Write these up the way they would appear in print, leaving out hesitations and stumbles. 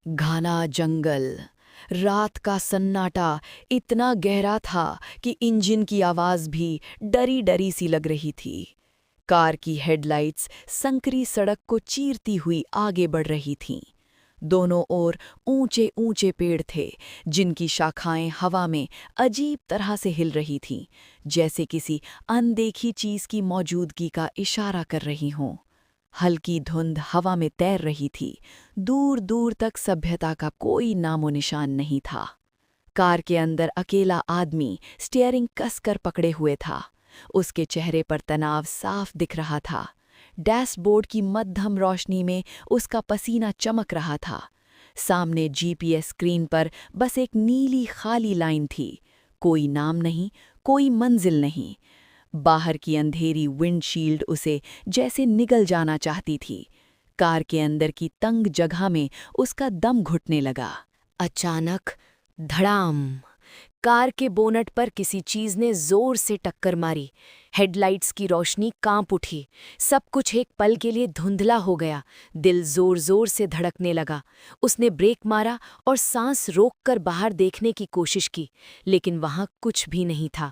घना जंगल, रात का सन्नाटा इतना गहरा था कि इंजन की आवाज भी डरी डरी सी लग रही थी। कार की हेडलाइट्स संकरी सड़क को चीरती हुई आगे बढ़ रही थीं। दोनों ओर ऊंचे ऊंचे पेड़ थे, जिनकी शाखाएं हवा में अजीब तरह से हिल रही थीं, जैसे किसी अनदेखी चीज की मौजूदगी का इशारा कर रही हों। हल्की धुंध हवा में तैर रही थी, दूर दूर तक सभ्यता का कोई नामो निशान नहीं था। कार के अंदर अकेला आदमी स्टीयरिंग कसकर पकड़े हुए था। उसके चेहरे पर तनाव साफ दिख रहा था। डैशबोर्ड की मध्यम रोशनी में उसका पसीना चमक रहा था। सामने जीपीएस स्क्रीन पर बस एक नीली खाली लाइन थी। कोई नाम नहीं, कोई मंजिल नहीं। बाहर की अंधेरी विंडशील्ड उसे जैसे निगल जाना चाहती थी। कार के अंदर की तंग जगह में उसका दम घुटने लगा। अचानक धड़ाम! कार के बोनट पर किसी चीज ने जोर से टक्कर मारी। हेडलाइट्स की रोशनी कांप उठी। सब कुछ एक पल के लिए धुंधला हो गया। दिल जोर जोर से धड़कने लगा। उसने ब्रेक मारा और सांस रोककर बाहर देखने की कोशिश की, लेकिन वहां कुछ भी नहीं था।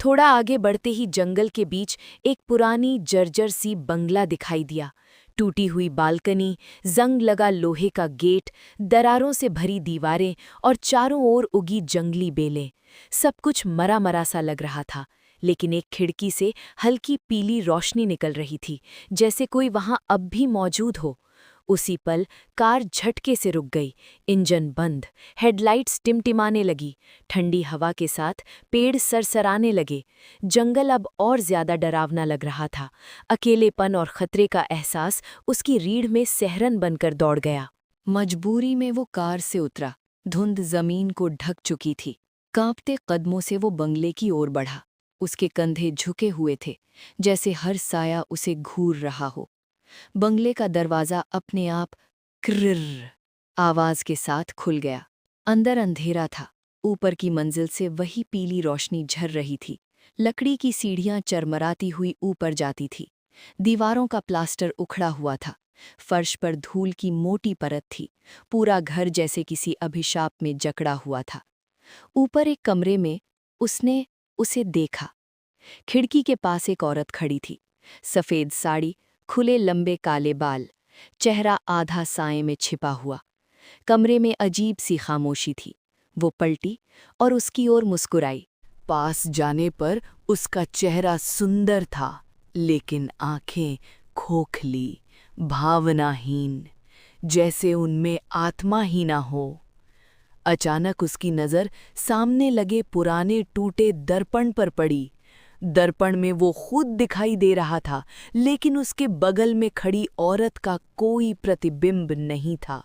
थोड़ा आगे बढ़ते ही जंगल के बीच एक पुरानी जर्जर सी बंगला दिखाई दिया। टूटी हुई बालकनी, जंग लगा लोहे का गेट, दरारों से भरी दीवारें और चारों ओर उगी जंगली बेलें। सब कुछ मरा मरा सा लग रहा था, लेकिन एक खिड़की से हल्की पीली रोशनी निकल रही थी, जैसे कोई वहां अब भी मौजूद हो। उसी पल कार झटके से रुक गई। इंजन बंद, हेडलाइट्स टिमटिमाने लगी। ठंडी हवा के साथ पेड़ सरसराने लगे। जंगल अब और ज्यादा डरावना लग रहा था। अकेलेपन और खतरे का एहसास उसकी रीढ़ में सहरन बनकर दौड़ गया। मजबूरी में वो कार से उतरा। धुंध जमीन को ढक चुकी थी। कांपते कदमों से वो बंगले की ओर बढ़ा। उसके कंधे झुके हुए थे, जैसे हर साया उसे घूर रहा हो। बंगले का दरवाजा अपने आप क्रिर आवाज के साथ खुल गया। अंदर अंधेरा था। ऊपर की मंजिल से वही पीली रोशनी झर रही थी। लकड़ी की सीढ़ियां चरमराती हुई ऊपर जाती थी। दीवारों का प्लास्टर उखड़ा हुआ था। फर्श पर धूल की मोटी परत थी। पूरा घर जैसे किसी अभिशाप में जकड़ा हुआ था। ऊपर एक कमरे में उसने उसे देखा। खिड़की के पास एक औरत खड़ी थी। सफ़ेद साड़ी, खुले लंबे काले बाल, चेहरा आधा साए में छिपा हुआ। कमरे में अजीब सी खामोशी थी। वो पलटी और उसकी ओर मुस्कुराई। पास जाने पर उसका चेहरा सुंदर था, लेकिन आंखें खोखली, भावनाहीन, जैसे उनमें आत्मा ही ना हो। अचानक उसकी नज़र सामने लगे पुराने टूटे दर्पण पर पड़ी। दर्पण में वो खुद दिखाई दे रहा था, लेकिन उसके बगल में खड़ी औरत का कोई प्रतिबिंब नहीं था।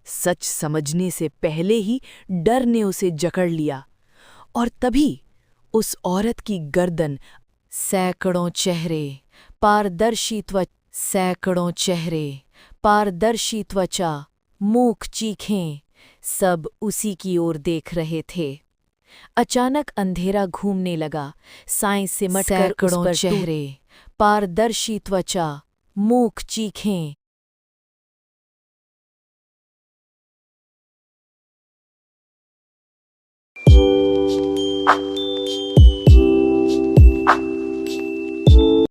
सच समझने से पहले ही डर ने उसे जकड़ लिया, और तभी उस औरत की गर्दन, सैकड़ों चेहरे, पारदर्शी त्वचा, सैकड़ों चेहरे, पारदर्शी त्वचा, मूक चीखें, सब उसी की ओर देख रहे थे। अचानक अंधेरा घूमने लगा। साएं सिमटकर उस पर चेहरे, पारदर्शी त्वचा, मूक चीखें,